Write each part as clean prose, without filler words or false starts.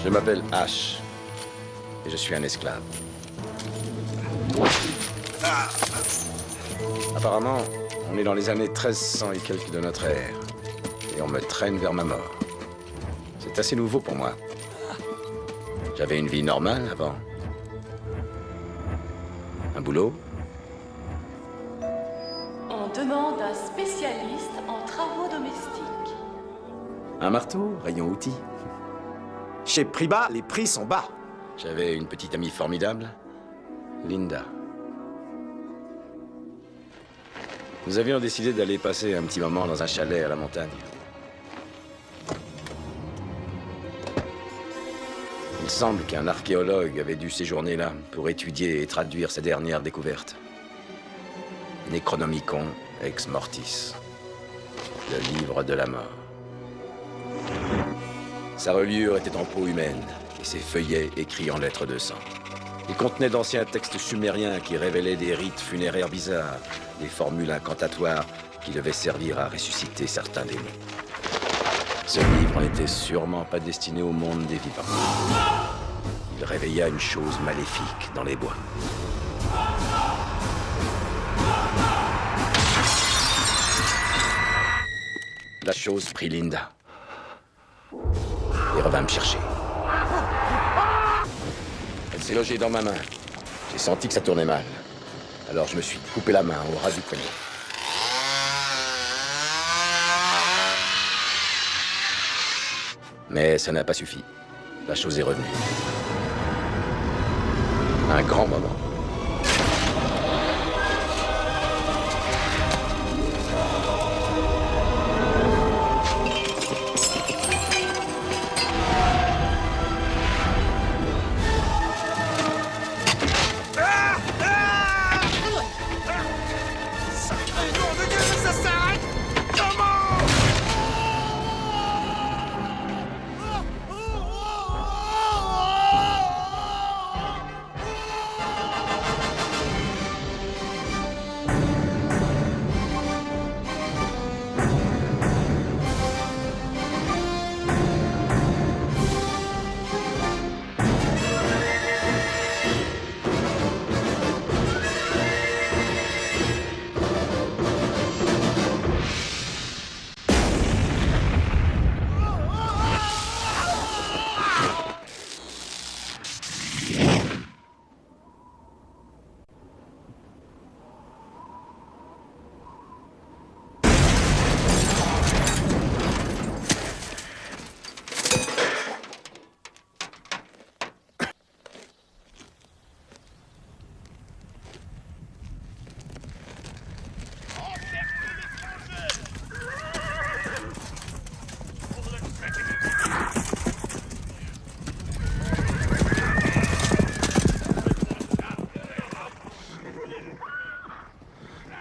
Je m'appelle Ash. Et je suis un esclave. Apparemment, on est dans les années 1300 et quelques de notre ère. Et on me traîne vers ma mort. C'est assez nouveau pour moi. J'avais une vie normale avant. Un boulot. On demande un spécialiste en travaux domestiques. Un marteau, rayon outils. Chez Priba, les prix sont bas. J'avais une petite amie formidable, Linda. Nous avions décidé d'aller passer un petit moment dans un chalet à la montagne. Il semble qu'un archéologue avait dû séjourner là pour étudier et traduire ses dernières découvertes. Necronomicon ex mortis, le livre de la mort. Sa reliure était en peau humaine et ses feuillets écrits en lettres de sang. Il contenait d'anciens textes sumériens qui révélaient des rites funéraires bizarres, des formules incantatoires qui devaient servir à ressusciter certains démons. Ce livre n'était sûrement pas destiné au monde des vivants. Il réveilla une chose maléfique dans les bois. La chose prit Linda et revint me chercher. Elle s'est logée dans ma main. J'ai senti que ça tournait mal. Alors je me suis coupé la main au ras du poignet. Mais ça n'a pas suffi. La chose est revenue. Un grand moment.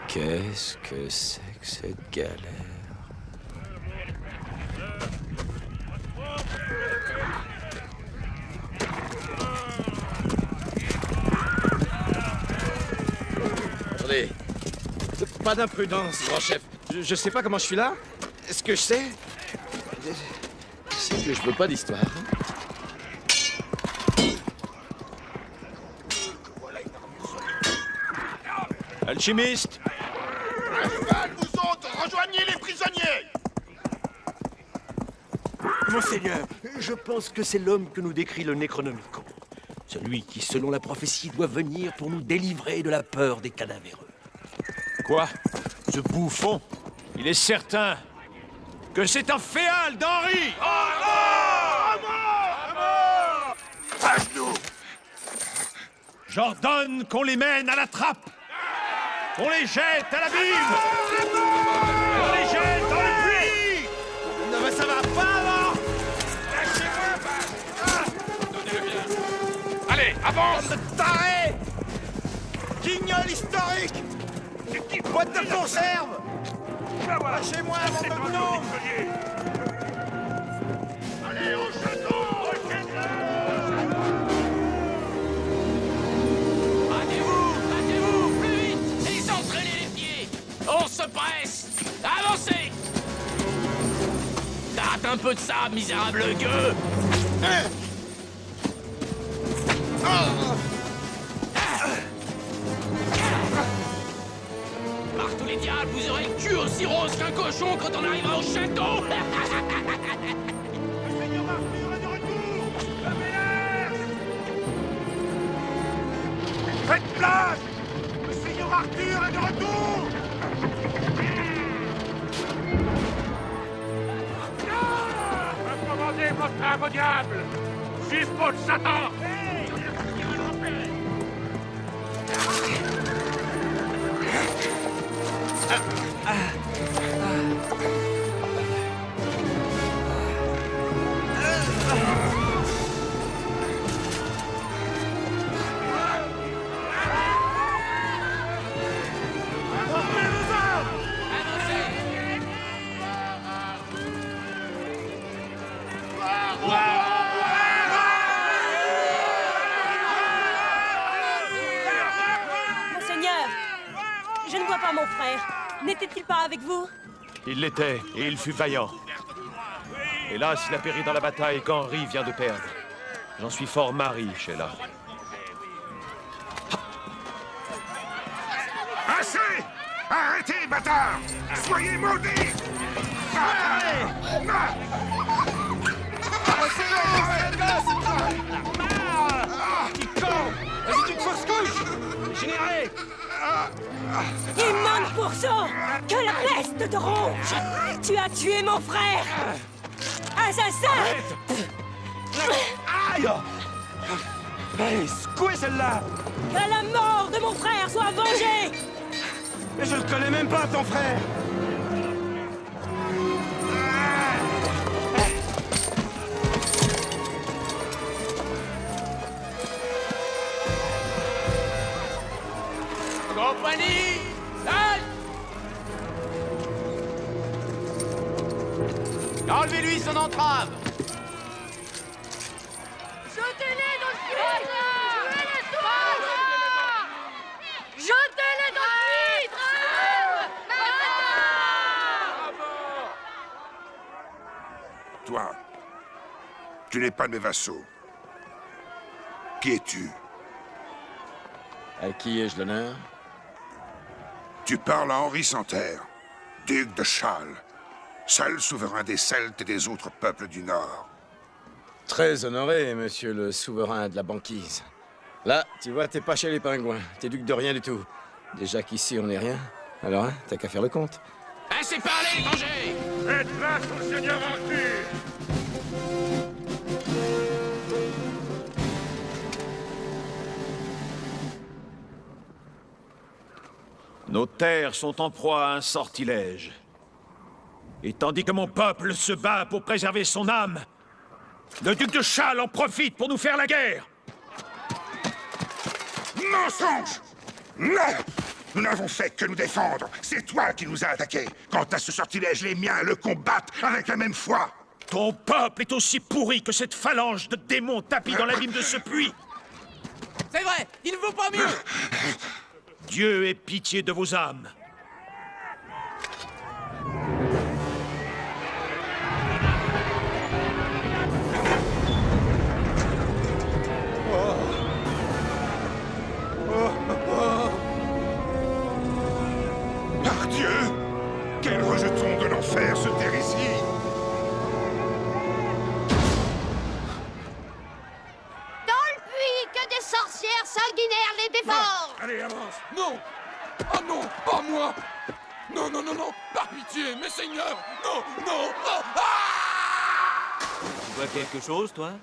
Qu'est-ce que c'est que cette galère? Attendez. Pas d'imprudence, grand chef. Je sais pas comment je suis là. Ce que je sais, c'est que je veux pas d'histoire. Alchimiste! Vous autres, rejoignez les prisonniers! Monseigneur, je pense que c'est l'homme que nous décrit le Necronomicon. Celui qui, selon la prophétie, doit venir pour nous délivrer de la peur des cadavéreux. Quoi? Ce bouffon? Il est certain que c'est un féal d'Henri! À genoux! J'ordonne qu'on les mène à la trappe! Qu'on les jette à l'abîme! Qu'on les jette dans le puits! Non mais ça va pas, là! Allez, avance! Bande de tarés! Guignol historique! Boîte de conserve! Lâchez-moi, bande de gnomes! Allez, au château! Battez-vous, plus vite! Et entraînez les pieds! On se presse! Avancez! Tâte un peu de sable, misérable gueux! un cochon quand on arrivera au château. Le Seigneur Arthur est de retour. Levez-l'air. Faites place. Le Seigneur Arthur est de retour. Recommandez votre âme au diable. Jusqu'au Satan. Monseigneur, je ne vois pas mon frère. N'était-il pas avec vous? Il l'était, et il fut vaillant. Hélas, il a péri dans la bataille qu'Henri vient de perdre. J'en suis fort marri, Sheila. Assez! Arrêtez, bâtard! Soyez maudits! C'est une fausse couche! Généré! Immonde pourceau! Que la peste te ronge! Tu as tué mon frère! Assassin! Aïe! Hey, secouez celle-là! Que la mort de mon frère soit vengée! Mais je le connais même pas, ton frère! Compagnie! Halte! Enlevez-lui son entrave! Jetez-les dans le puits! Tuez-les tous! Jetez-les dans le puits! Toi, tu n'es pas de mes vassaux. Qui es-tu? À qui ai-je l'honneur? Tu parles à Henri Santerre, duc de Châles, seul souverain des Celtes et des autres peuples du Nord. Très honoré, monsieur le souverain de la banquise. Là, tu vois, t'es pas chez les pingouins. T'es duc de rien du tout. Déjà qu'ici, on n'est rien. Alors, hein, t'as qu'à faire le compte. Assez parlé, étranger! Faites place au Seigneur Arthur! Nos terres sont en proie à un sortilège. Et tandis que mon peuple se bat pour préserver son âme, le duc de Châles en profite pour nous faire la guerre. Mensonge! Non! Nous n'avons fait que nous défendre. C'est toi qui nous as attaqués. Quant à ce sortilège, les miens le combattent avec la même foi. Ton peuple est aussi pourri que cette phalange de démons tapis dans l'abîme de ce puits. C'est vrai, il ne vaut pas mieux! Dieu ait pitié de vos âmes. Par Dieu! Quel rejeton de l'enfer se terre ici! Dans le puits, que des sorcières sanguinaires les dévorent! Allez, avance! Non! Oh non, pas moi! Non, non, non, non! Par pitié, mes seigneurs! Non, non! Oh, ah! Tu vois quelque chose, toi?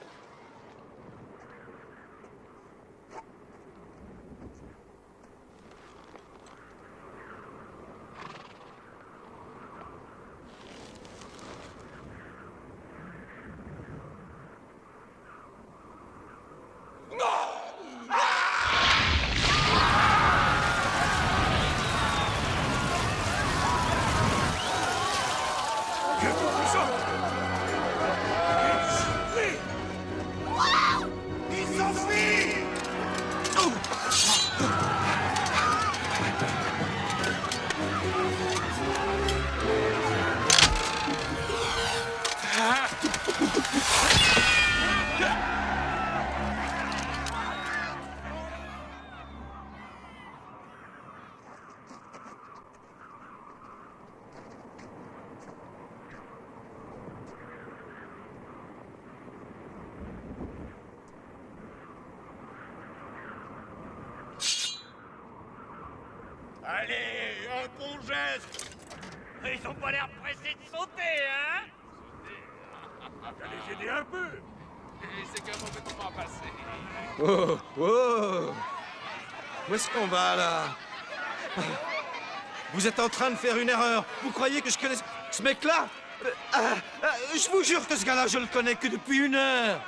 Allez, un bon geste. Ils ont pas l'air pressés de sauter, hein? Je vais les aider un peu. Et c'est qu'un mauvais moment passé. Oh, oh! Où est-ce qu'on va, là? Vous êtes en train de faire une erreur. Vous croyez que je connais ce mec-là? Je vous jure que ce gars-là, je le connais que depuis 1 heure.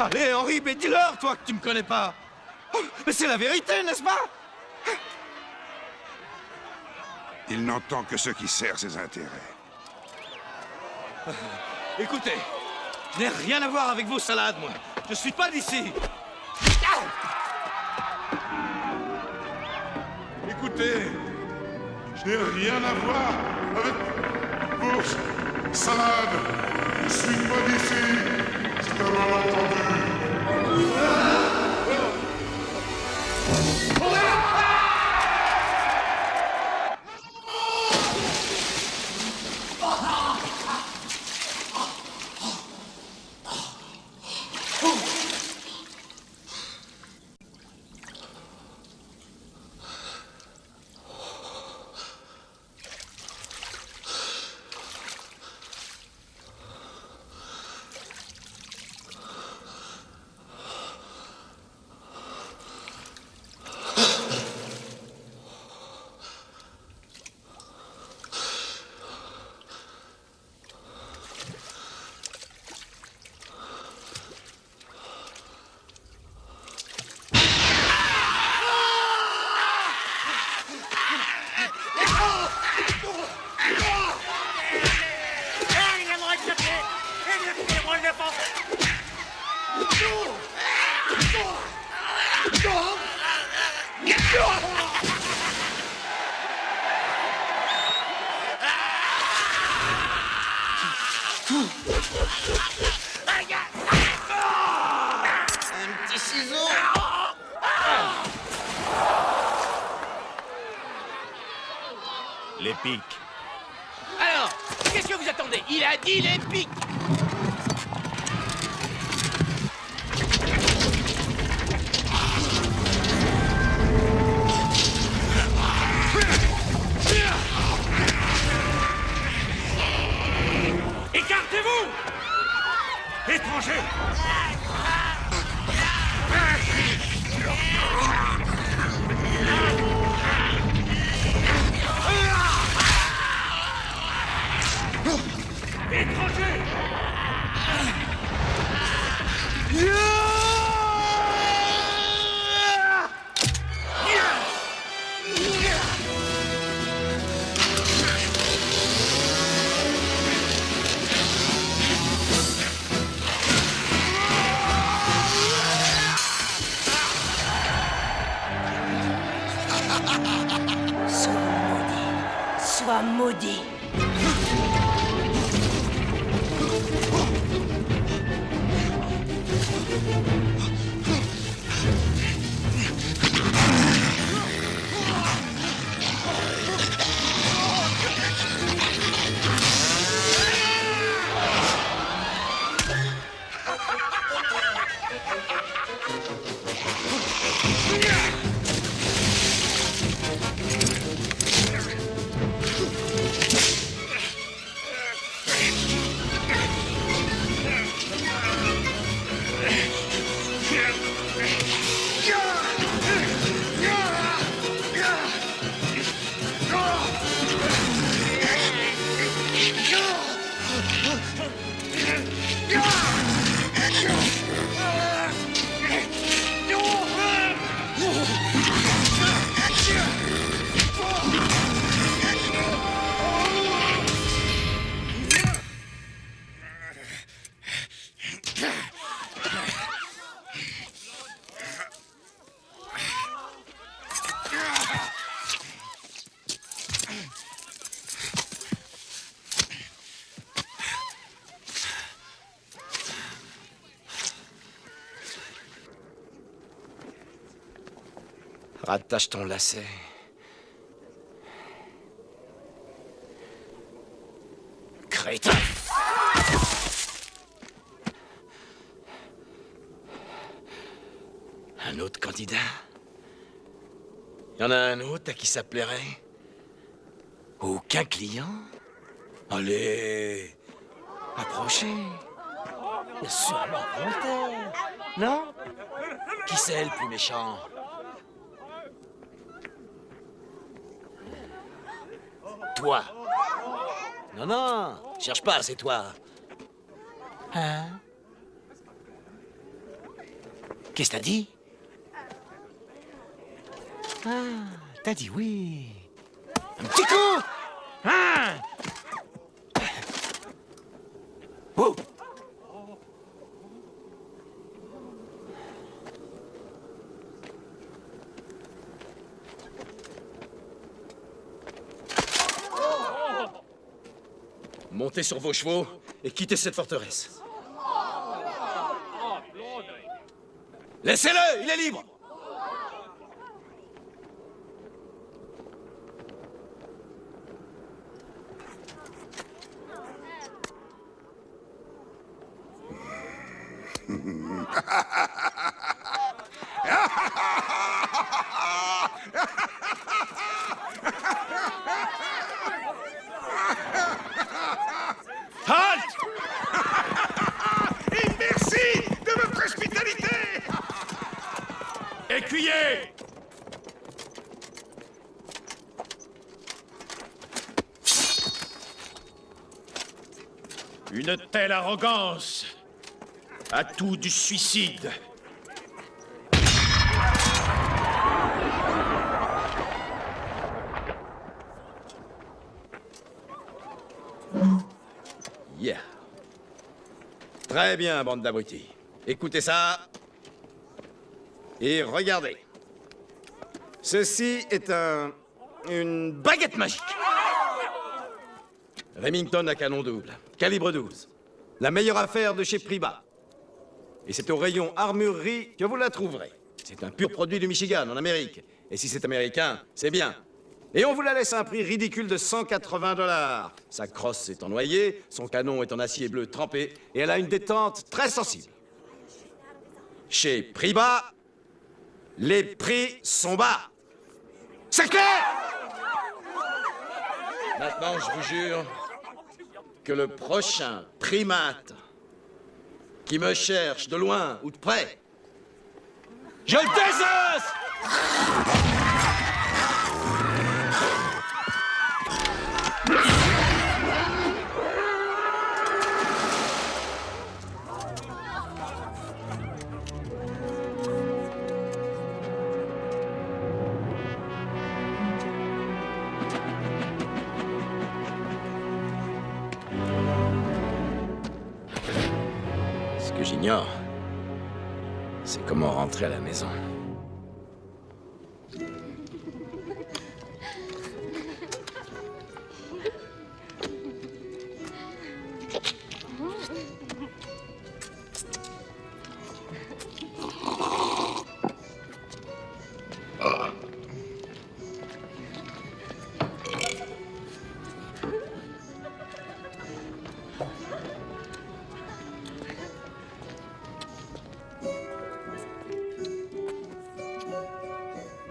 Allez, Henri, mais dis-leur, toi, que tu me connais pas. Oh, mais c'est la vérité, n'est-ce pas? Il n'entend que ce qui sert ses intérêts. Écoutez, je n'ai rien à voir avec vos salades, moi. Je suis pas d'ici. Écoutez, je n'ai rien à voir avec vos salades. Je suis pas d'ici. C'est un malentendu. Les pics. Alors, qu'est-ce que vous attendez? Il a dit les pics. Écartez-vous! Étrangers! Étrangers! Sois maudit. Rattache ton lacet. Crétin! candidat. Y en a un autre à qui ça plairait? Aucun client? Allez, approchez. Il y a sûrement Voltaire, non? Qui c'est le plus méchant? Toi. Non, non, cherche pas, c'est toi. Hein? Qu'est-ce que t'as dit? Ah, t'as dit oui. Un petit coup! Hein? Oh! Montez sur vos chevaux et quittez cette forteresse. Laissez-le, il est libre! Halte! Et merci de votre hospitalité! Écuyer! Une telle arrogance a tout du suicide. Yeah. Très bien, bande d'abrutis. Écoutez ça. Et regardez. Ceci est une baguette magique. Remington à canon double, calibre 12. La meilleure affaire de chez Priba. Et c'est au rayon armurerie que vous la trouverez. C'est un pur produit du Michigan, en Amérique. Et si c'est américain, c'est bien. Et on vous la laisse à un prix ridicule de 180 $. Sa crosse est en noyer, son canon est en acier bleu trempé, et elle a une détente très sensible. Chez Priba, les prix sont bas. C'est clair? Maintenant, je vous jure que le prochain primate qui me cherche de loin ou de près, je le désosse! Ce que j'ignore, c'est comment rentrer à la maison.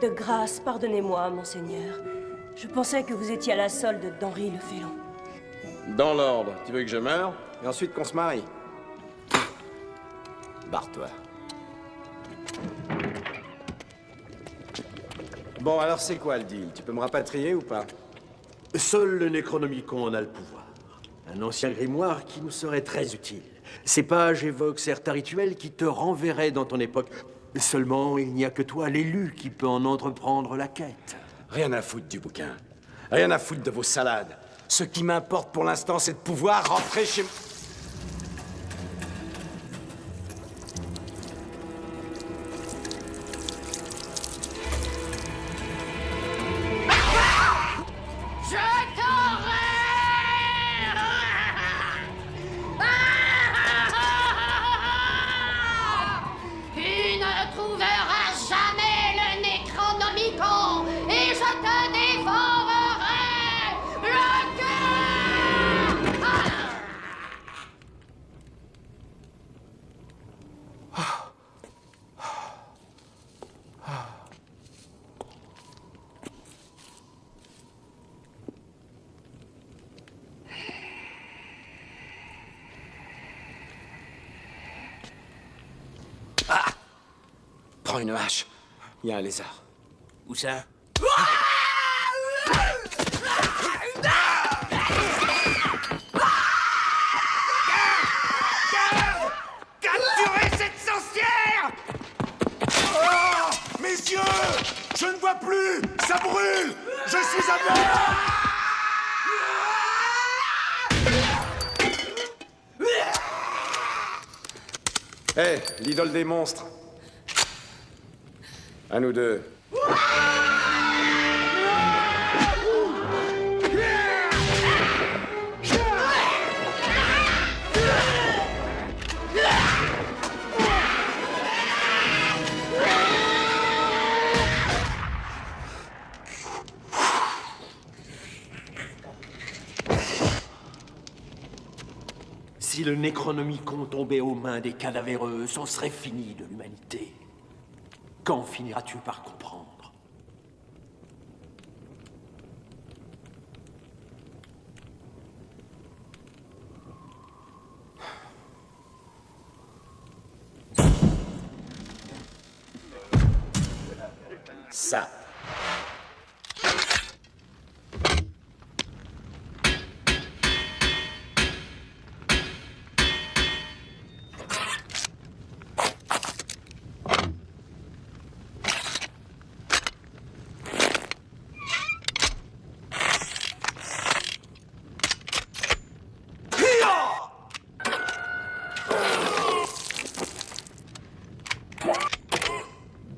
De grâce, pardonnez-moi, monseigneur. Je pensais que vous étiez à la solde d'Henri le Félon. Dans l'ordre, tu veux que je meure? Et ensuite qu'on se marie? Barre-toi. Bon, alors c'est quoi le deal? Tu peux me rapatrier ou pas? Seul le Necronomicon en a le pouvoir. Un ancien grimoire qui nous serait très utile. Ces pages évoquent certains rituels qui te renverraient dans ton époque. Seulement, il n'y a que toi, l'élu, qui peut en entreprendre la quête. Rien à foutre du bouquin. Rien à foutre de vos salades. Ce qui m'importe pour l'instant, c'est de pouvoir rentrer chez... Prends une hache. Il y a un lézard. Où ça? Capturez cette sorcière! Oh! Messieurs! Je ne vois plus! Ça brûle! Je suis à bord! Hé, l'idole des monstres. À nous deux. Si le Necronomicon tombait aux mains des cadavéreux, c'en serait fini de l'humanité. Quand finiras-tu par comprendre? Ça.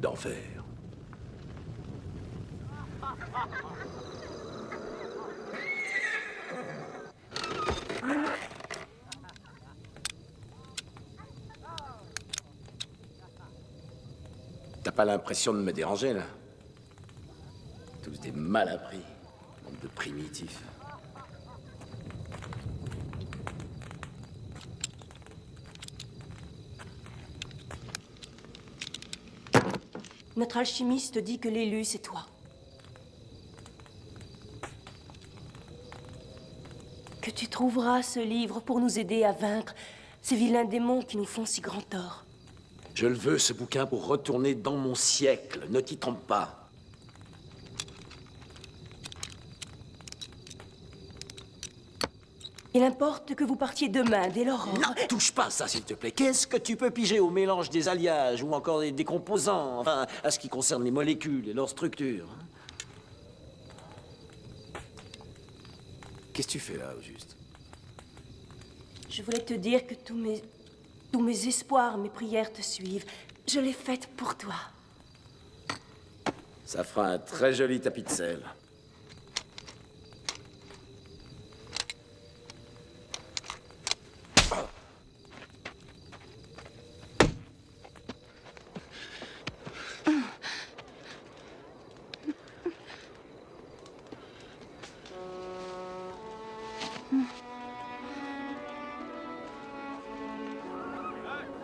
D'enfer. T'as pas l'impression de me déranger, là? Tous des mal appris. Bande de primitifs. Notre alchimiste dit que l'élu, c'est toi. Que tu trouveras ce livre pour nous aider à vaincre ces vilains démons qui nous font si grand tort. Je le veux, ce bouquin, pour retourner dans mon siècle. Ne t'y trompe pas. Il importe que vous partiez demain, dès l'aurore. Non, touche pas à ça, s'il te plaît. Qu'est-ce que tu peux piger au mélange des alliages ou encore des composants, enfin, à ce qui concerne les molécules et leur structure? Qu'est-ce que tu fais là, au juste? Je voulais te dire que tous mes espoirs, mes prières te suivent. Je l'ai faite pour toi. Ça fera un très joli tapis de sel.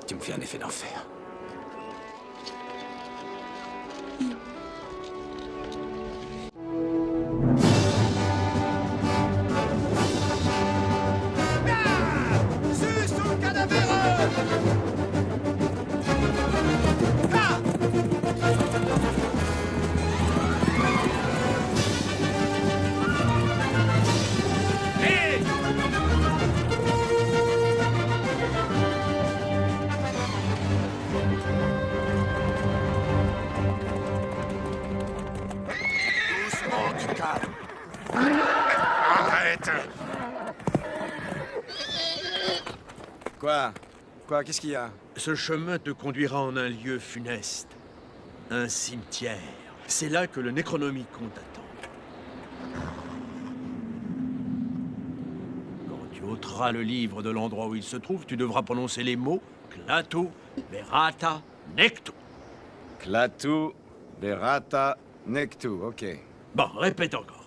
Tu me fais un effet d'enfer. Sus au cadavéreux! Ah! Hé! Doucement, du calme. Arrête! Quoi? Quoi? Qu'est-ce qu'il y a? Ce chemin te conduira en un lieu funeste. Un cimetière. C'est là que le Necronomicon t'attend. Quand tu ôteras le livre de l'endroit où il se trouve, tu devras prononcer les mots Klaatu, Verata, Nectu. Klaatu, Verata, Nectu, ok. Bon, répète encore.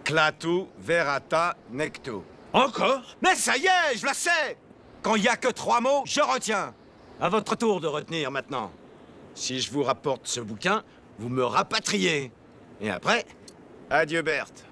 Klaatu, Verata, Nectu. Encore? Mais ça y est, je la sais! Quand il y a que 3 mots, je retiens. À votre tour de retenir maintenant. Si je vous rapporte ce bouquin, vous me rapatriez. Et après, adieu Berthe.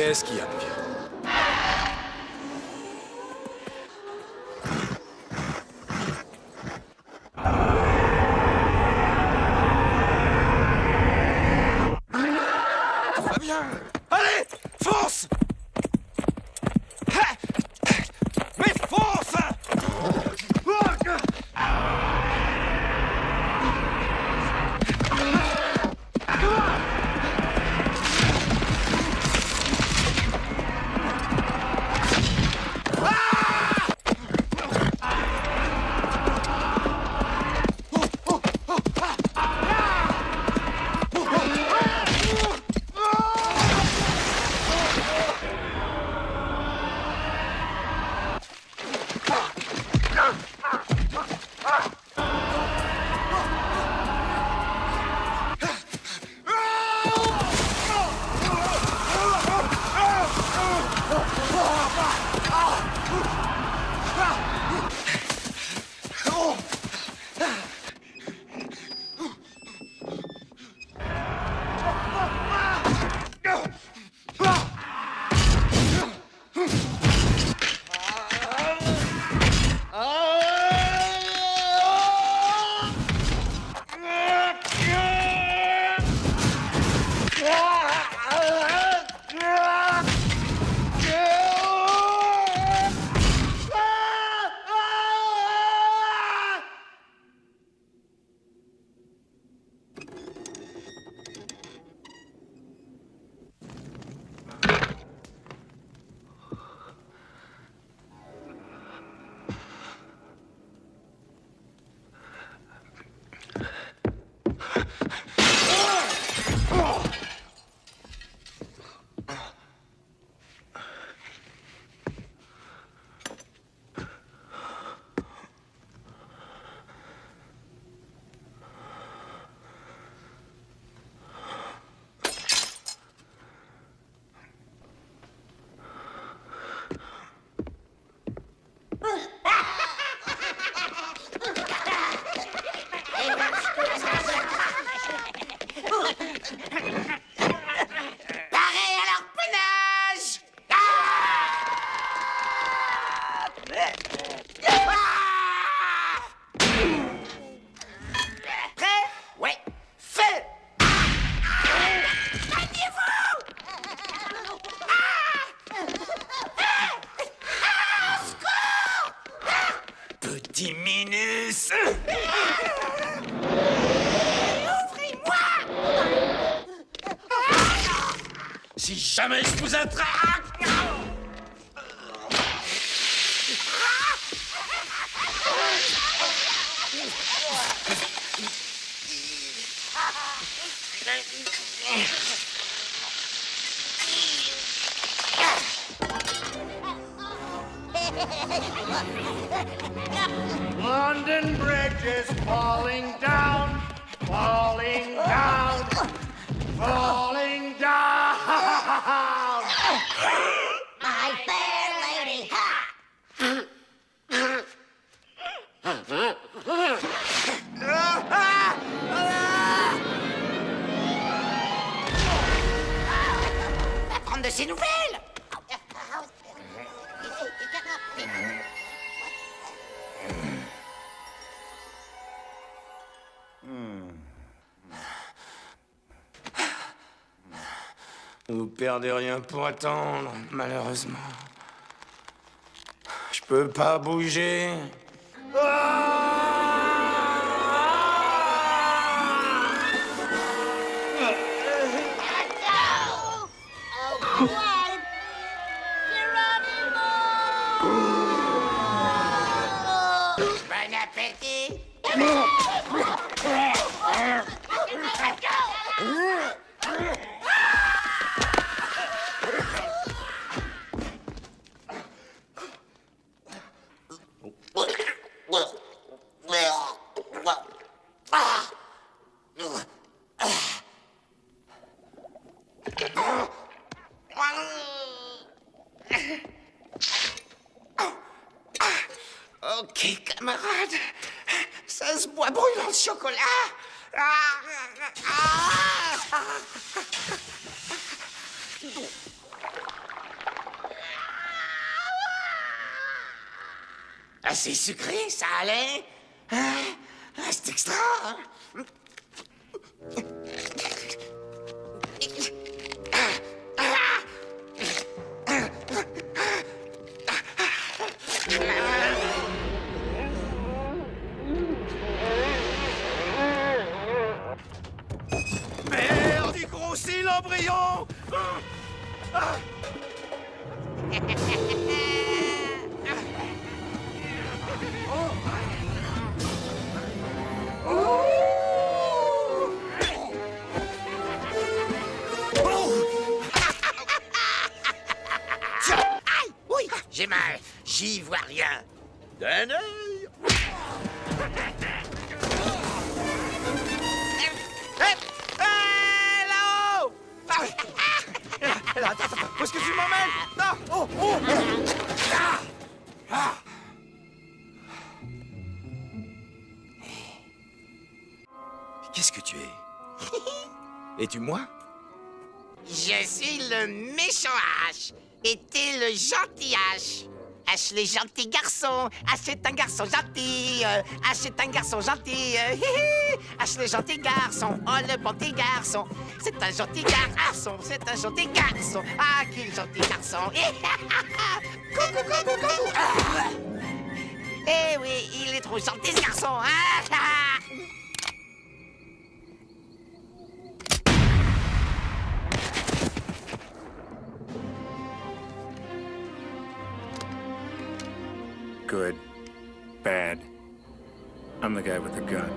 Qu'est-ce qu'il y a, vieux? Va bien. Allez, fonce! Mais fonce! Pareil à leur panache! Prêt? Ouais. Feu! Maniez-vous! Au secours! Petit Minus! Si jamais je vous attrape! London Bridge is falling down, falling down, falling down. My fair lady! Va prendre de ses nouvelles! Vous perdez rien pour attendre, malheureusement. Je peux pas bouger. Bon appétit! Ok, camarade. Ça se boit brûlant de chocolat. c'est sucré, ça allait. C'est extra. Hein? Merde, il grossit l'embryon. Aïe, oui, j'ai mal. J'y vois rien. D'un œil. Là-haut. Attends, où est-ce que tu m'emmènes? Non. Oh. Qu'est-ce que tu es? Es-tu moi? Je suis le méchant H et t'es le gentil H. H le gentil garçon, H est un garçon gentil, H est un garçon gentil, H le gentil garçon, oh le bon petit garçon, c'est un gentil garçon, c'est un gentil garçon, ah quel gentil garçon, coucou, coucou, coucou, eh oui, il est trop gentil ce garçon, Good. Bad. I'm the guy with the gun.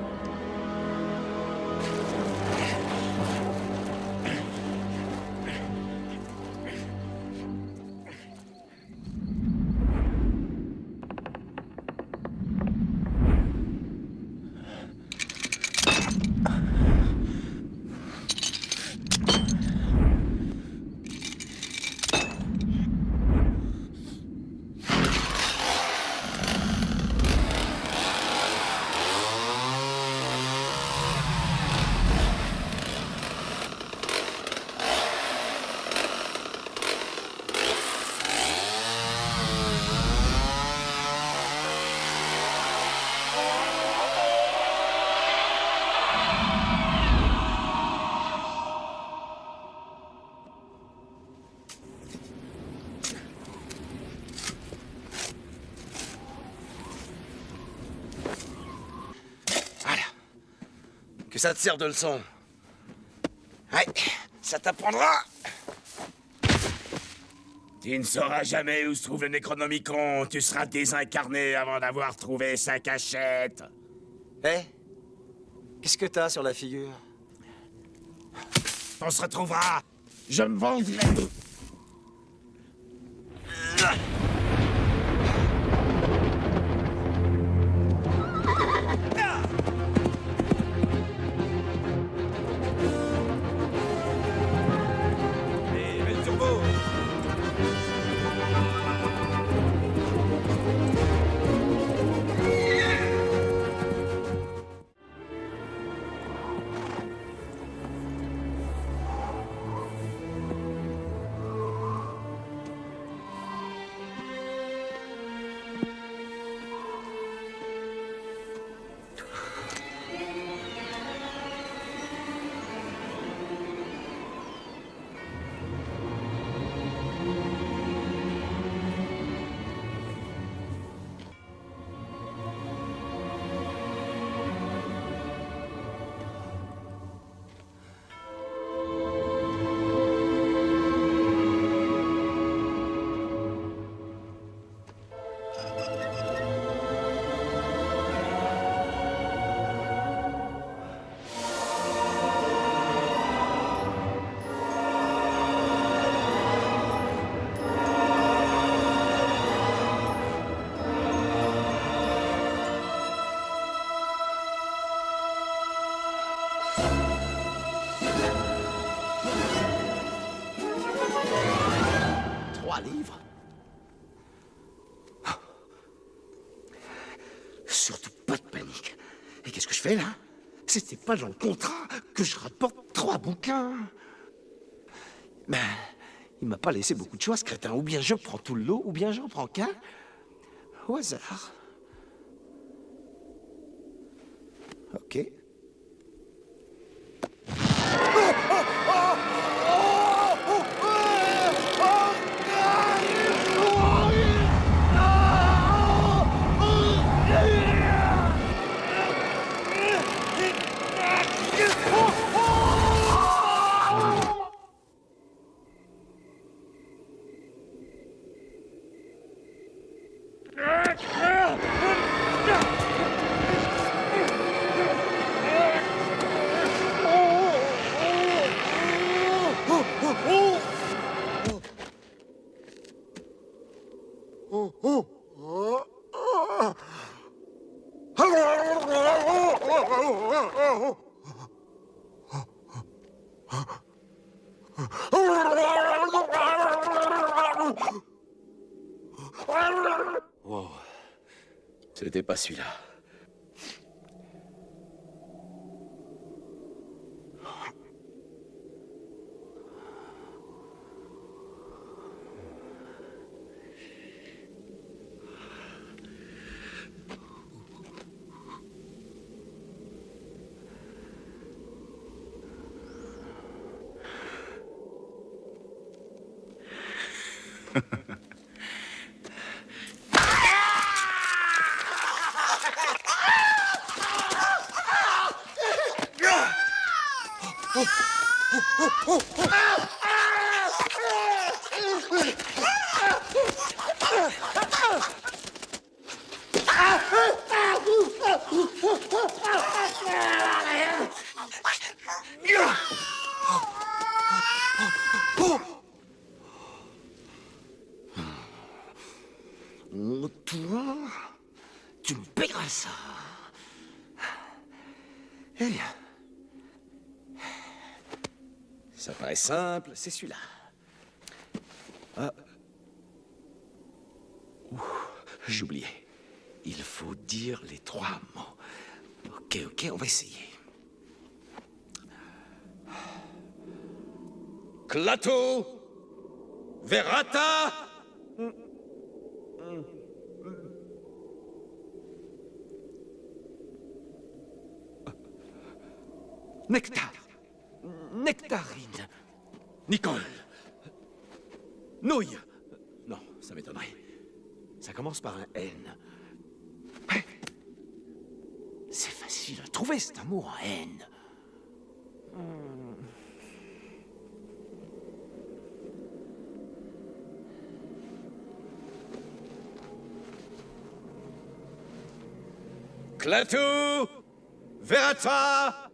Que ça te serve de leçon. Ouais, ça t'apprendra. Tu ne sauras jamais où se trouve le Necronomicon. Tu seras désincarné avant d'avoir trouvé sa cachette. Eh? Qu'est-ce que t'as sur la figure? On se retrouvera. Je me vengerai. Livres. Surtout pas de panique. Et qu'est-ce que je fais là? C'était pas dans le contrat que je rapporte 3 bouquins. Ben, il m'a pas laissé beaucoup de choix, ce crétin. Ou bien je prends tout le lot, ou bien j'en prends qu'un. Au hasard. Ok. Wow. C'était pas celui-là. Toi, tu me paieras ça. Eh bien. Ça paraît simple, c'est celui-là. Ah. J'ai oublié. Il faut dire les 3 mots. Ok, on va essayer. Klaatu Verata. Nectar. Nectarine. Nicole. Nouille. Non, ça m'étonnerait. Ça commence par un N. Ouais. C'est facile à trouver, c'est un mot en N. Klaatu Verata.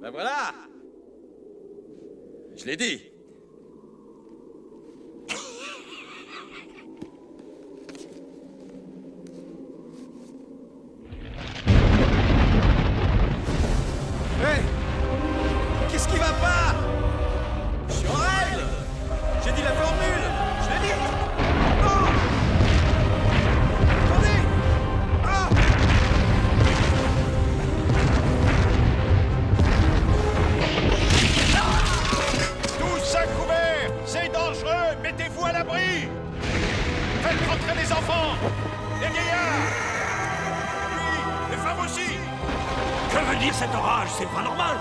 Ben voilà. Je l'ai dit. Qu'est-ce qui va pas? Je suis en règle. J'ai dit la formule. Je l'ai dit. Non. Attendez. Ah. Tous à couvert. C'est dangereux. Mettez-vous à l'abri. Faites rentrer les enfants. Les vieillards. Oui, les femmes aussi. Que veut dire cet orage? C'est pas normal.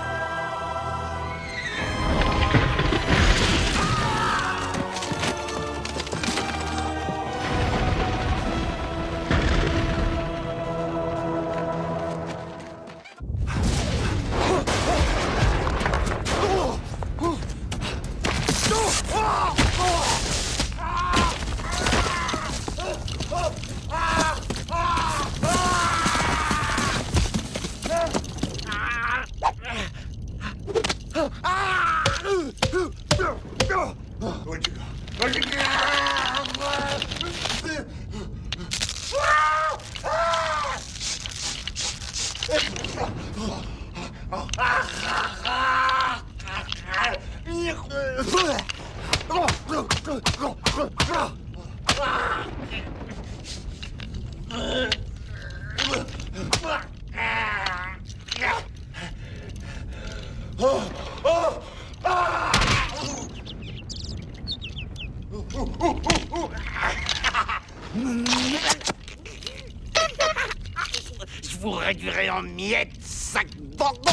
vous réduirai en miettes, sac bordon.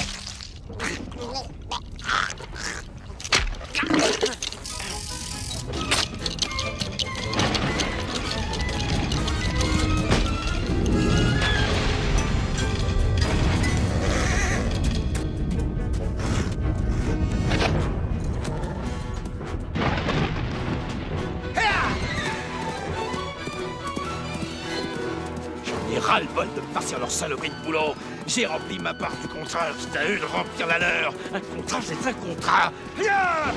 Ras-le-bol de farcir leur saloperie de boulot. J'ai rempli ma part du contrat, c'est à eux de remplir la leur. Un contrat, c'est un contrat. Rien.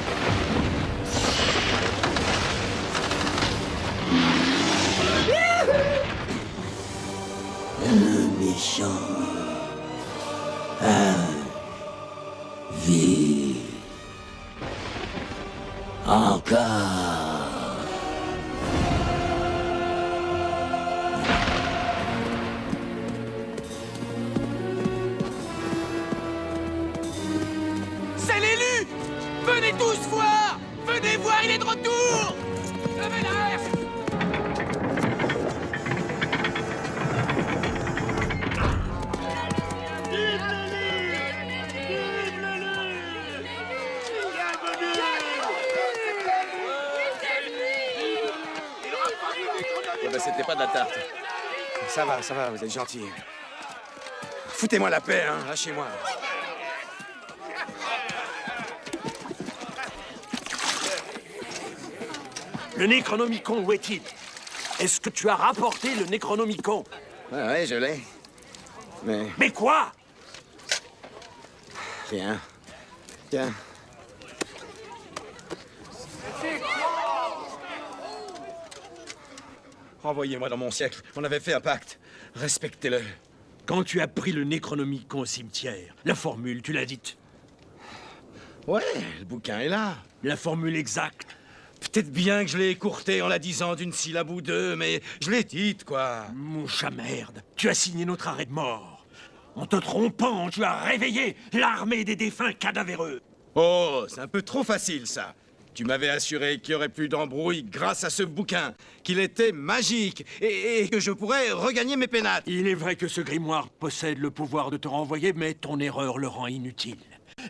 Un méchant a vie encore. Venez tous voir! Venez voir, il est de retour! Levez la hache! Ben, c'était pas de la tarte. Ça va, vous êtes gentil. Foutez-moi la paix, hein, lâchez-moi. Le Necronomicon, où est-il? Est-ce que tu as rapporté le Necronomicon? Ouais, je l'ai. Mais... Mais quoi? Rien. Tiens. Renvoyez-moi dans mon siècle. On avait fait un pacte. Respectez-le. Quand tu as pris le Necronomicon au cimetière, la formule, tu l'as dite? Ouais, le bouquin est là. La formule exacte? Peut-être bien que je l'ai écourté en la disant d'une syllabe ou deux, mais je l'ai dite, quoi. Mouche à merde, tu as signé notre arrêt de mort. En te trompant, tu as réveillé l'armée des défunts cadavéreux. Oh, c'est un peu trop facile, ça. Tu m'avais assuré qu'il n'y aurait plus d'embrouille grâce à ce bouquin, qu'il était magique et que je pourrais regagner mes pénates. Il est vrai que ce grimoire possède le pouvoir de te renvoyer, mais ton erreur le rend inutile.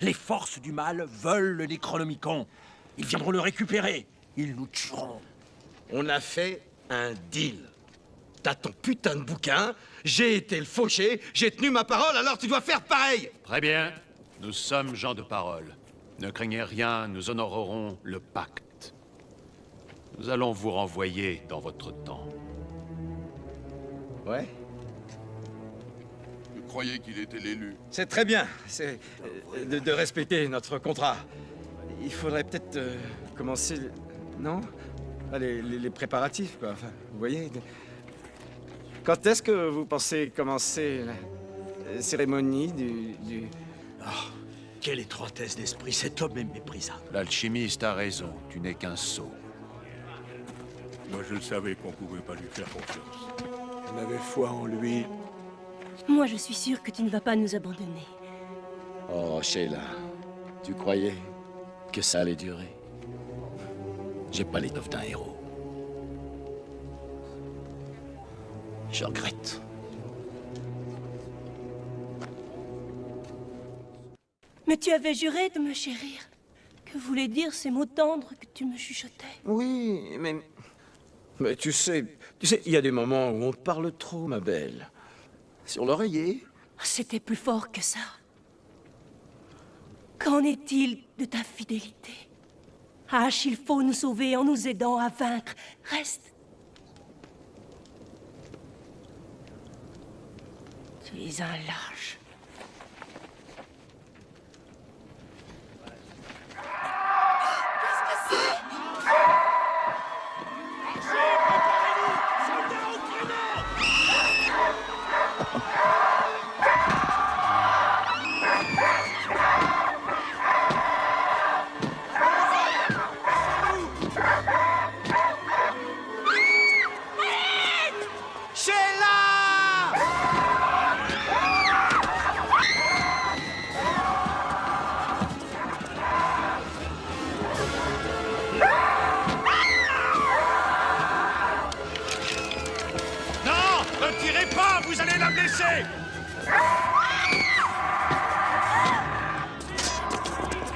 Les forces du mal veulent le Necronomicon. Ils viendront le récupérer. Ils nous tueront. On a fait un deal. T'as ton putain de bouquin, j'ai été le fauché, j'ai tenu ma parole, alors tu dois faire pareil. Très bien. Nous sommes gens de parole. Ne craignez rien, nous honorerons le pacte. Nous allons vous renvoyer dans votre temps. Ouais? Je croyais qu'il était l'élu. C'est très bien, c'est de respecter notre contrat. Il faudrait peut-être commencer... Non? Les préparatifs, quoi. Enfin, vous voyez? Quand est-ce que vous pensez commencer la cérémonie du... Oh, quelle étroitesse d'esprit, cet homme est méprisable. L'alchimiste a raison, tu n'es qu'un sot. Moi, je savais qu'on pouvait pas lui faire confiance. On avait foi en lui. Moi, je suis sûre que tu ne vas pas nous abandonner. Oh, Sheila, tu croyais que ça allait durer? J'ai pas l'étoffe d'un héros. Je regrette. Mais tu avais juré de me chérir. Que voulaient dire ces mots tendres que tu me chuchotais? Oui, mais tu sais, il y a des moments où on parle trop, ma belle. Sur l'oreiller. C'était plus fort que ça. Qu'en est-il de ta fidélité? H, il faut nous sauver en nous aidant à vaincre. Reste. Tu es un lâche.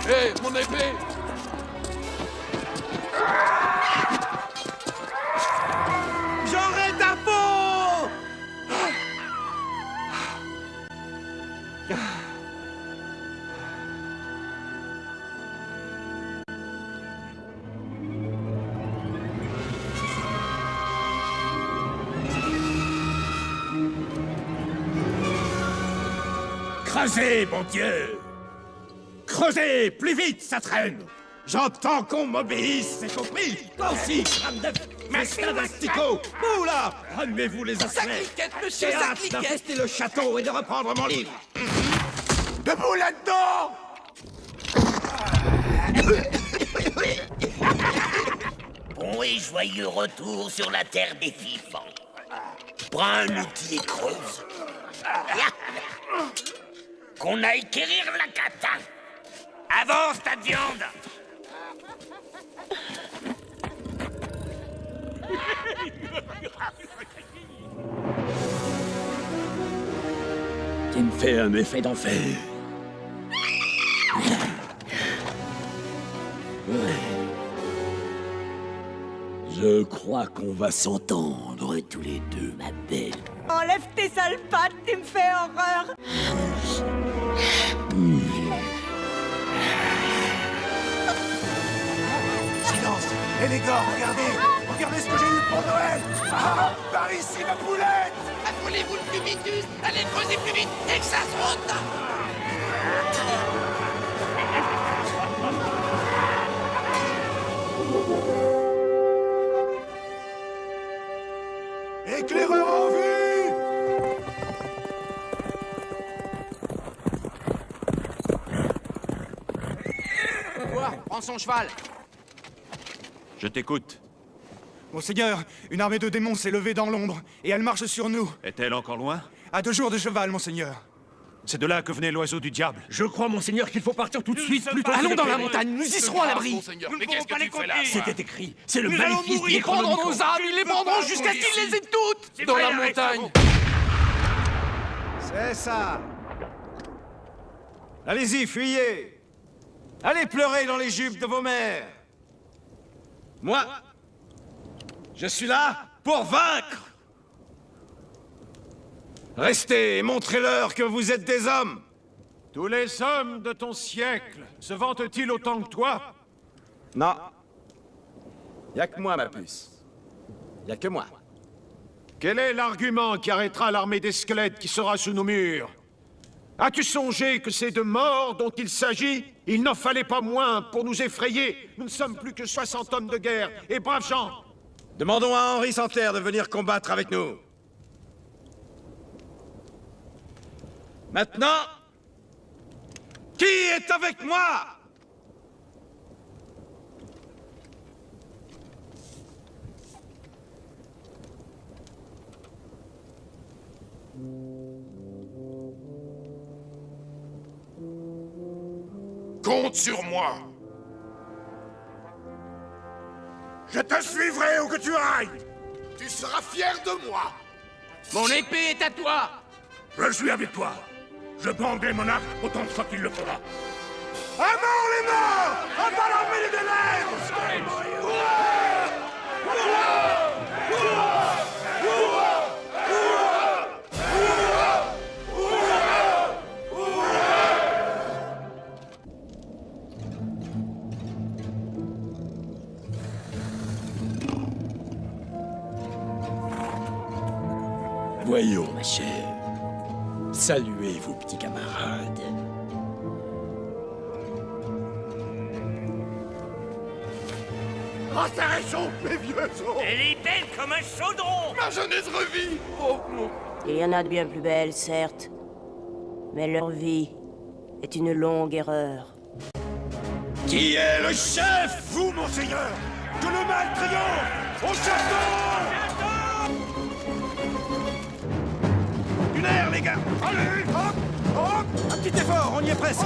Hé, mon épée! J'aurai ta peau! Creusez, bon Dieu! Creusez! Plus vite, ça traîne! J'entends qu'on m'obéisse, c'est compris? Toi aussi, crâne de festin d'astico! Vous là! Remuez-vous les Ça assiettes! cliquette, monsieur, J'ai ça hâte cliquette! d'infester le château et de reprendre mon livre! Debout là-dedans! Bon et joyeux retour sur la terre des vivants. Prends un outil et creuse. Qu'on aille quérir la cata. Avance ta viande. Tu me fais un effet d'enfer. Je crois qu'on va s'entendre tous les deux, ma belle. Enlève tes sales pattes, tu me fais horreur. Silence! Et les gars, regardez! Regardez ce que j'ai eu pour Noël! Ah, par ici, ma poulette! Affolez-vous le plus vite, allez creuser plus vite et que ça se rote! Éclaireur en vue! Quoi? Prends son cheval. Je t'écoute. Monseigneur, une armée de démons s'est levée dans l'ombre, et elle marche sur nous. Est-elle encore loin? À 2 jours de cheval, monseigneur. C'est de là que venait l'oiseau du diable. Je crois, monseigneur, qu'il faut partir tout de suite, plutôt que Allons de dans la périr. montagne, nous y serons à l'abri. Mais qu'est-ce que tu fais là? C'était écrit. C'est le Nous allons maléfice mourir. des Chronomicons. Ils prendront nos âmes, ils les prendront jusqu'à ce qu'ils les aient toutes! Dans la montagne! C'est ça. Allez-y, fuyez. Allez pleurer dans les jupes de vos mères. Moi, je suis là pour vaincre. Restez et montrez-leur que vous êtes des hommes. Tous les hommes de ton siècle se vantent-ils autant que toi? Non. Y a que moi, ma puce. Y a que moi. Quel est l'argument qui arrêtera l'armée des squelettes qui sera sous nos murs? As-tu songé que c'est de mort dont il s'agit? Il n'en fallait pas moins pour nous effrayer. Nous ne sommes plus que 60 hommes de guerre, et braves gens. Demandons à Henri Santerre de venir combattre avec nous. Maintenant, qui est avec moi? Compte sur moi. Je te suivrai où que tu ailles. Tu seras fier de moi! Mon épée est à toi! Je suis avec toi. Je prendrai mon arc autant de fois qu'il le fera. À mort les morts! À pas l'armée des ténèbres! Voyons, ma chère. Saluez vos petits camarades. Oh, ça réchauffe, mes vieux os! Elle est belle comme un chaudron. Ma jeunesse revit! Oh, mon... Il y en a de bien plus belles, certes. Mais leur vie est une longue erreur. Qui est le chef? Vous, monseigneur! Que le mal triomphe! Au château! Une aire, les gars! Allez, hop! Hop! Un petit effort, on y est presque!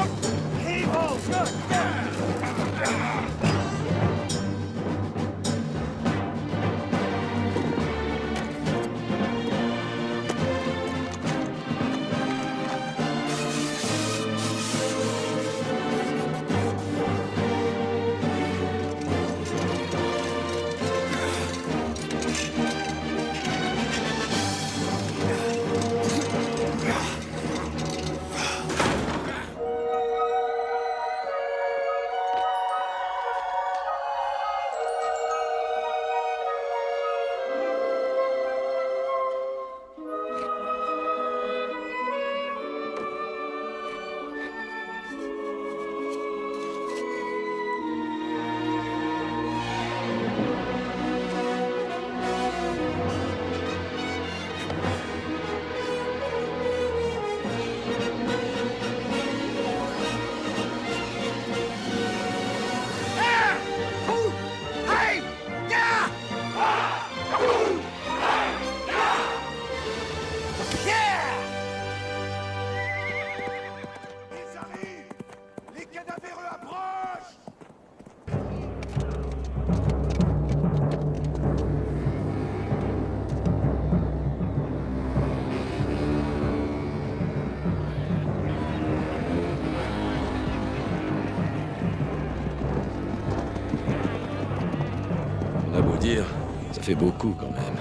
dire, ça fait beaucoup quand même.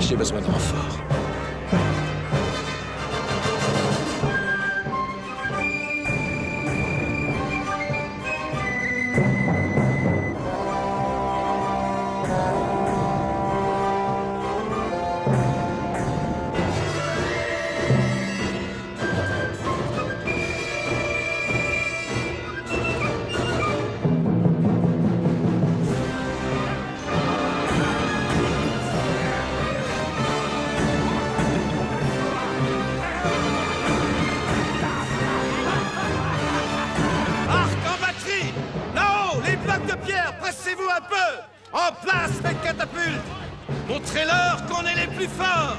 J'ai besoin de renfort. Pressez-vous un peu! En place, les catapultes! Montrez-leur qu'on est les plus forts!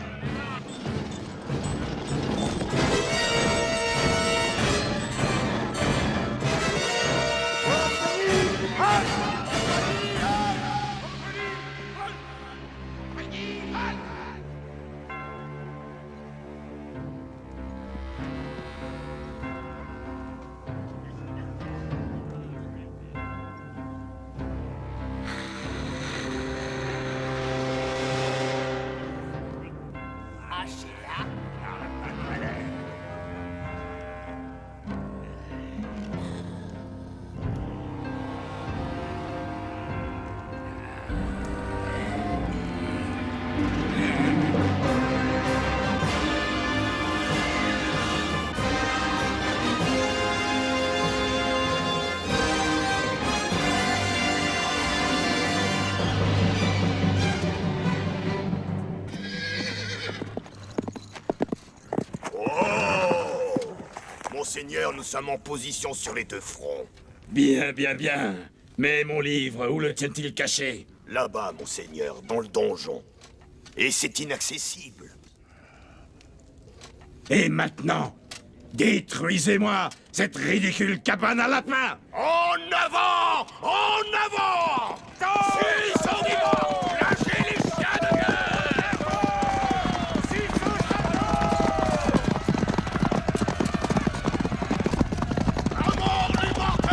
Monseigneur, nous sommes en position sur les deux fronts. Bien, bien, bien. Mais mon livre, où le tient-il caché? Là-bas, monseigneur, dans le donjon. Et c'est inaccessible. Et maintenant, détruisez-moi cette ridicule cabane à lapins! En avant! En avant! Suis son vivant! Lâchez les chiens de guerre! À mort les mortels!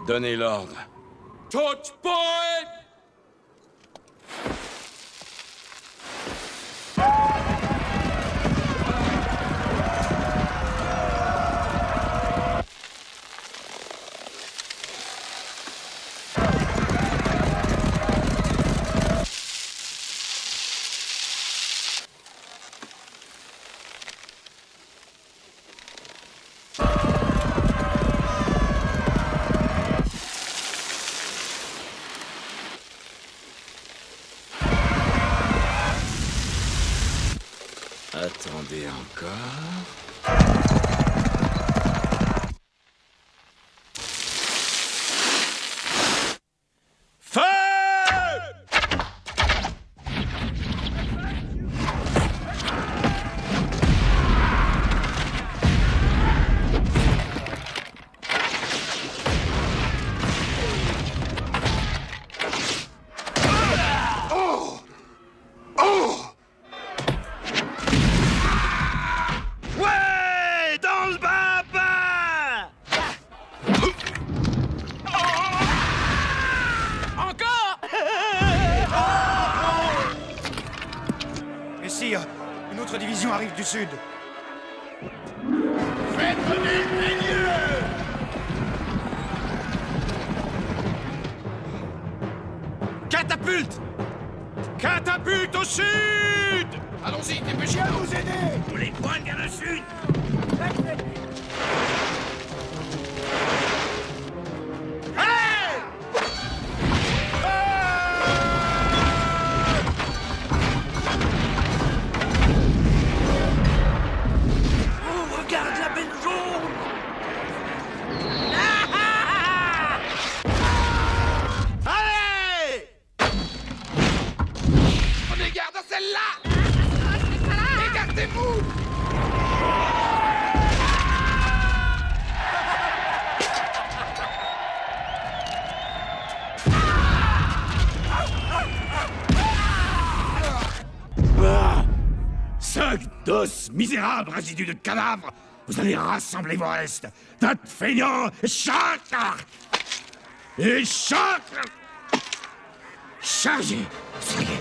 Donnez l'ordre. Touch point! Attendez encore. Une autre division arrive du sud. Faites venir le milieu! Catapulte! Catapulte au sud! Allons-y, dépêchez-vous! Viens nous aider! On les pointe vers le sud! Regarde la belle jaune! Allez! Prenez garde à celle-là! Écartez-vous! Sac d'os, misérable résidu de cadavres! Vous allez rassembler vos restes! Tas de feignants! Chacre! Et chacre! Chargez! Ça y est!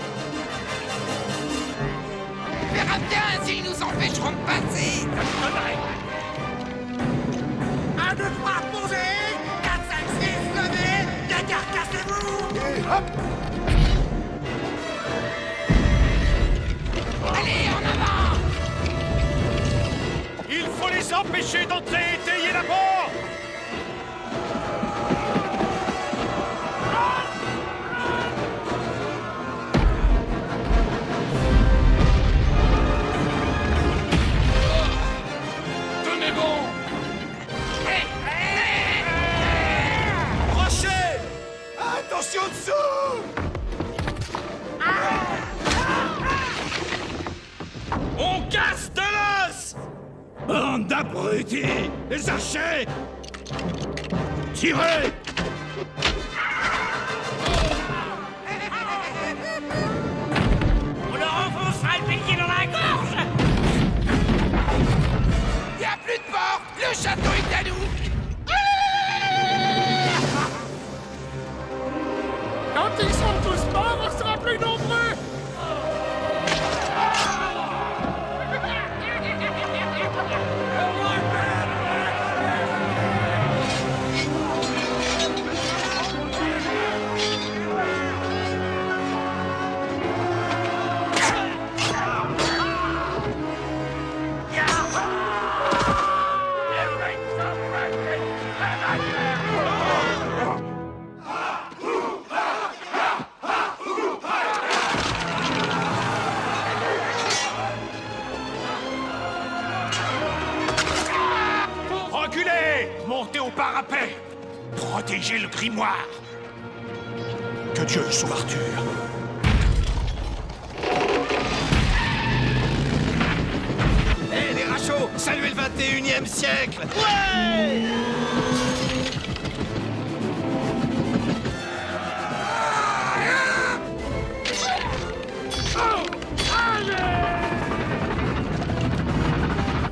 On verra bien s'ils nous empêcheront de passer! 1, 2, 3, posez! 4, 5, 6, levez! Gagard, cassez-vous! Et hop! Allez, en avant! Il faut les empêcher d'entrer et étayer la porte! Tenez bon! Crochet! Attention dessous! On casse de l'os! Bande d'abrutis! Les archers! Tirez! On leur enfoncera le pied dans la gorge! Y a plus de porte! Le château est à nous! Quand ils sont tous morts, on sera plus nombreux! Reculez! Montez au parapet! Protégez le grimoire! Que Dieu sauve Arthur! Hé, les rachos! Saluez le 21e siècle! Ouais!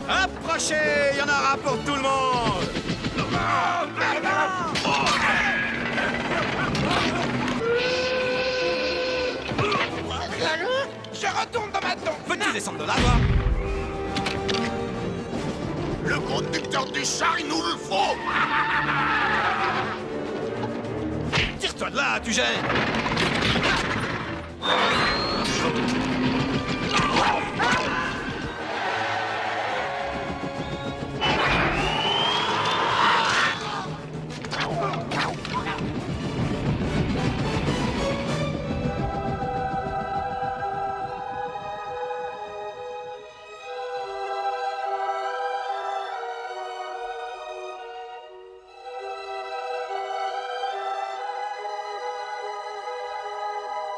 Approchez! Il y en aura pour tout le monde! Je retourne dans ma tombe! Peux-tu descendre de là, toi? Le conducteur du char, il nous le faut! Tire-toi de là, tu gênes!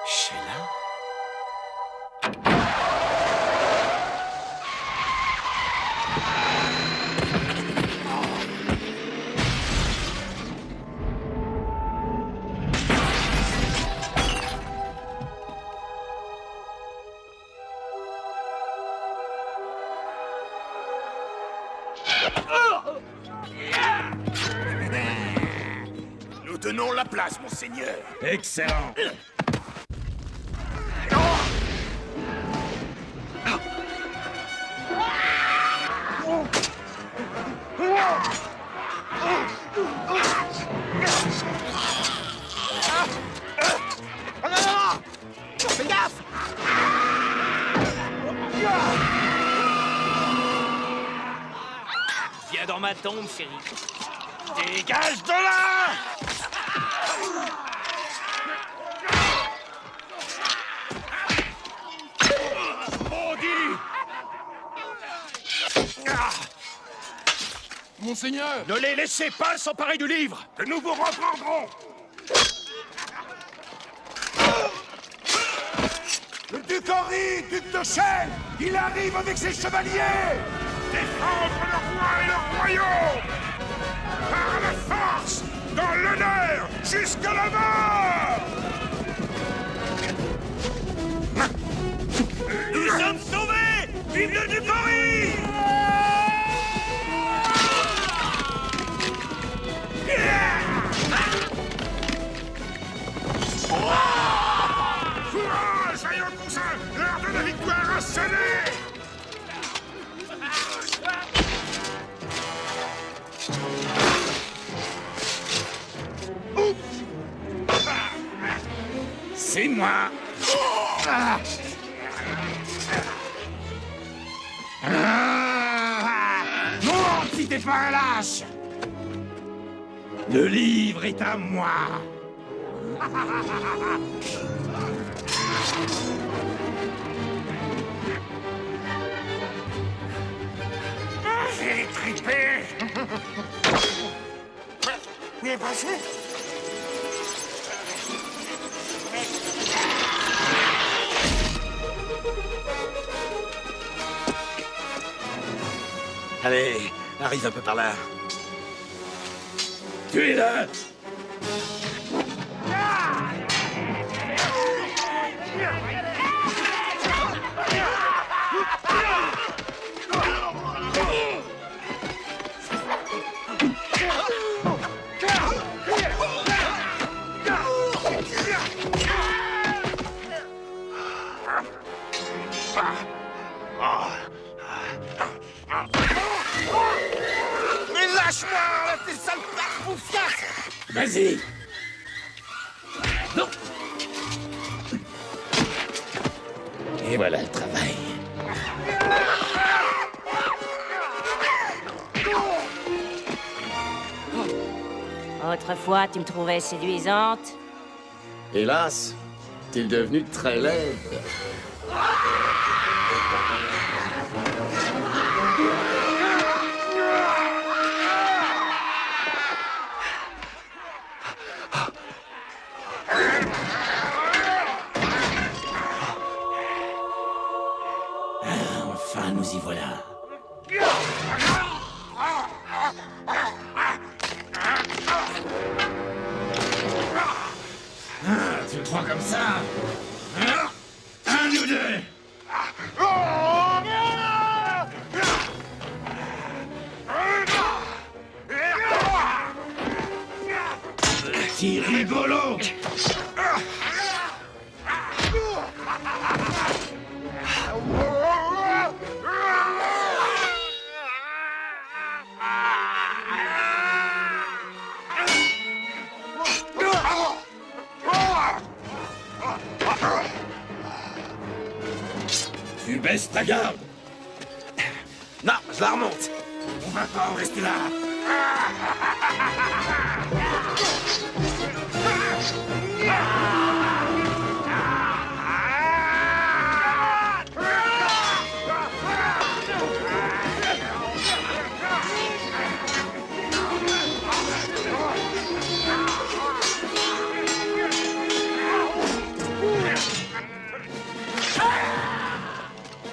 Sheila? Nous tenons la place, monseigneur. Excellent! Oh non, non, non! Fais gaffe! Viens dans ma tombe, chérie. Dégage de là! Maudit! Monseigneur! Ne les laissez pas s'emparer du livre! Que nous vous reprendrons! Le duc Henri, duc de Chelles, il arrive avec ses chevaliers! Défendre le roi et le royaume! Par la force, dans l'honneur, jusqu'à la mort! Nous sommes sauvés! Vive du Paris! Courage, vaillant cousin! L'heure de la victoire a sonné! C'est moi. Monte si t'es pas un lâche. Le livre est à moi. J'ai trippé. Il est passé. Allez, arrive un peu par là. Tu es là. Mais lâche-moi, t'es sale bouffiasse! Vas-y. Non. Et voilà le travail. Autrefois, tu me trouvais séduisante. Hélas, t'es devenu très laide. Enfin, nous y voilà. Tu le crois comme ça? Hein? Un ou deux? C'est rigolo! Tu baisses ta garde. Non, je la remonte. On va pas en rester là.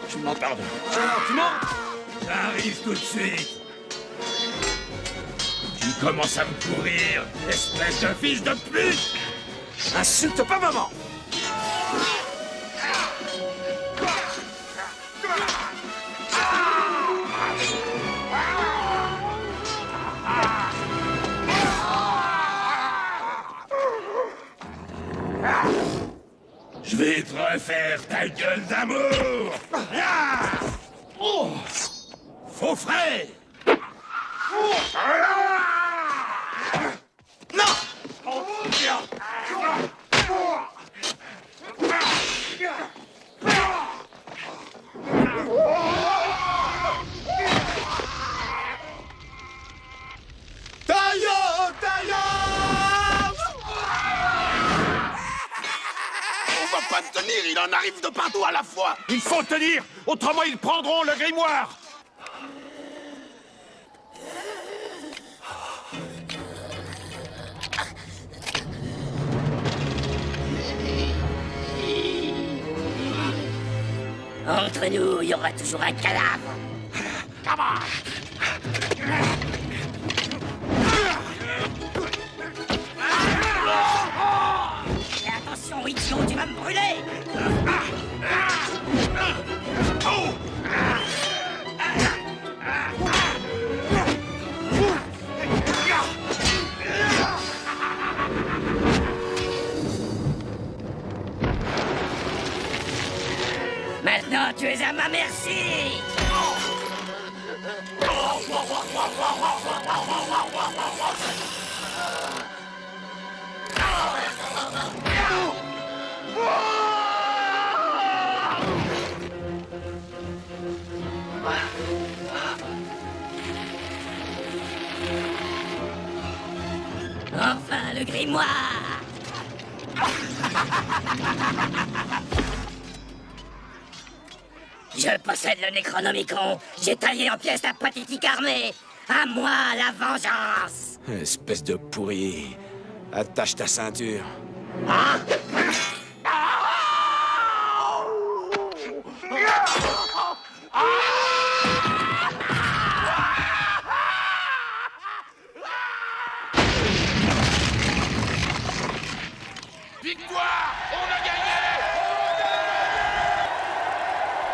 Je m'en pardonne. Tu montes? J'arrive tout de suite. Tu commences à me courir, espèce de fils de pute! Insulte pas maman. Je vais te refaire ta gueule d'amour! Ah! Oh! Faux frais! On va pas tenir, il en arrive de partout à la fois! Il faut tenir, autrement ils prendront le grimoire. Entre nous, il y aura toujours un cadavre. Et attention, idiot, tu vas me brûler. Oh! aussi! Enfin, le grimoire! Je possède le Necronomicon. J'ai taillé en pièces la pathétique armée. À moi, la vengeance! Espèce de pourri. Attache ta ceinture. Victoire! On a gagné!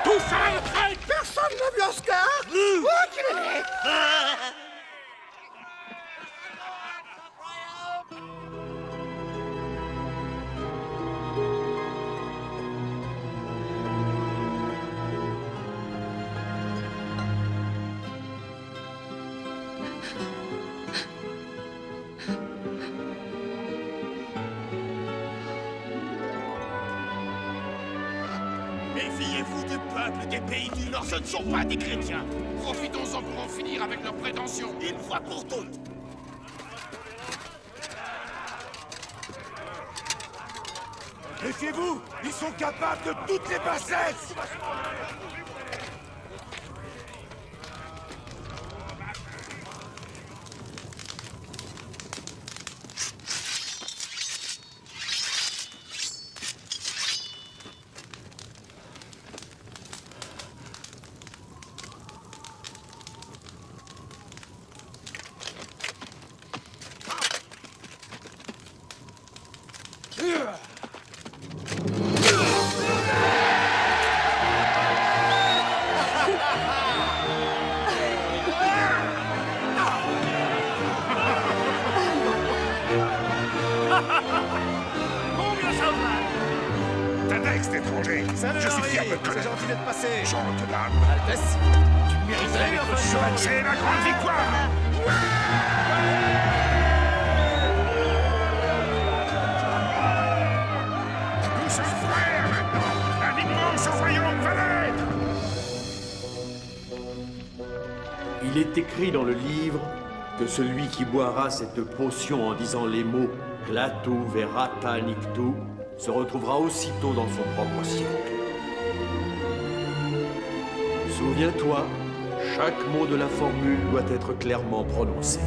Tout ça est prêt! Personne n'a vu Oscar! Oh, qu'il est! Méfiez-vous du peuple des pays du Nord, ce ne sont pas des chrétiens. Profitons-en pour en finir avec leurs prétentions, une fois pour toutes. Méfiez-vous! Ils sont capables de toutes les bassesses! Combien ça va? T'as texte étranger. Salut, Je suis fier Henri. de te connaître. C'est gentil d'être passé. Chante d'âme. Altesse, tu mériterais d'être chevalier. C'est la grande victoire. Nous sommes frères maintenant. Un immense royaume va naître. Il est écrit dans le livre que celui qui boira cette potion en disant les mots Klaatu Verata Niktu se retrouvera aussitôt dans son propre siècle. Souviens-toi, chaque mot de la formule doit être clairement prononcé.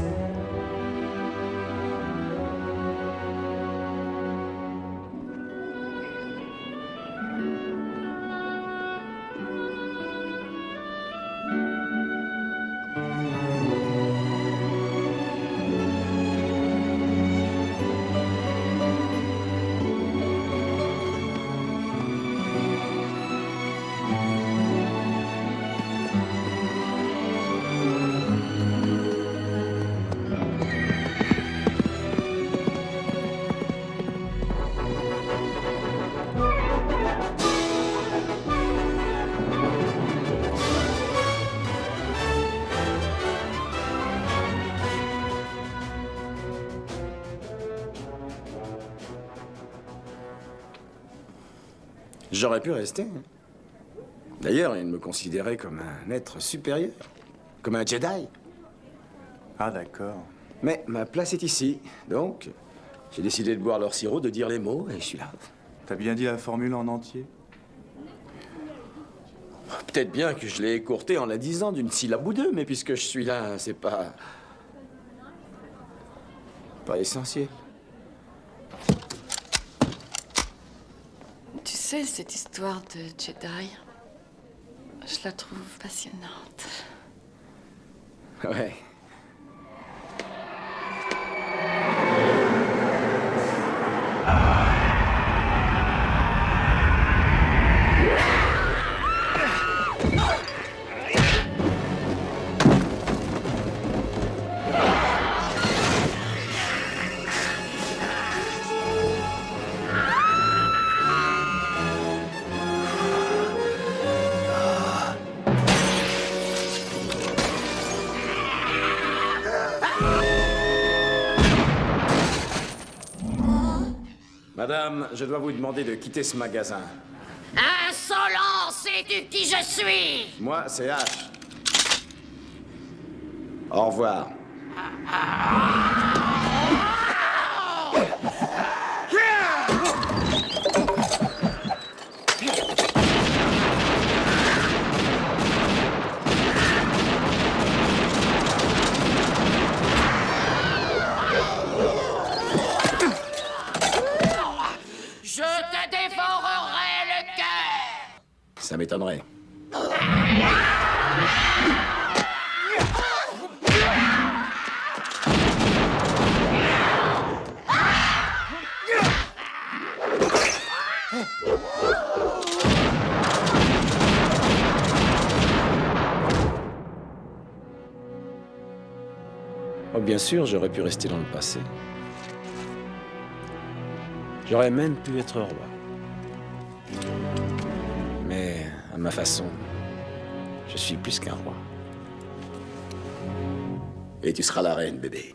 J'aurais pu rester. D'ailleurs, il me considérait comme un être supérieur. Comme un Jedi. Ah, d'accord. Mais ma place est ici. Donc, j'ai décidé de boire leur sirop, de dire les mots, et je suis là. T'as bien dit la formule en entier? Peut-être bien que je l'ai écourté en la disant d'une syllabe ou deux, mais puisque je suis là, c'est pas essentiel. Tu sais, cette histoire de Jedi, je la trouve passionnante. Ouais. Madame, je dois vous demander de quitter ce magasin. Insolent, sais-tu qui je suis? Moi, c'est H. Au revoir. Je te dévorerai le cœur! Ça m'étonnerait. Oh, bien sûr, j'aurais pu rester dans le passé. J'aurais même pu être roi. Mais, à ma façon, je suis plus qu'un roi. Et tu seras la reine, bébé.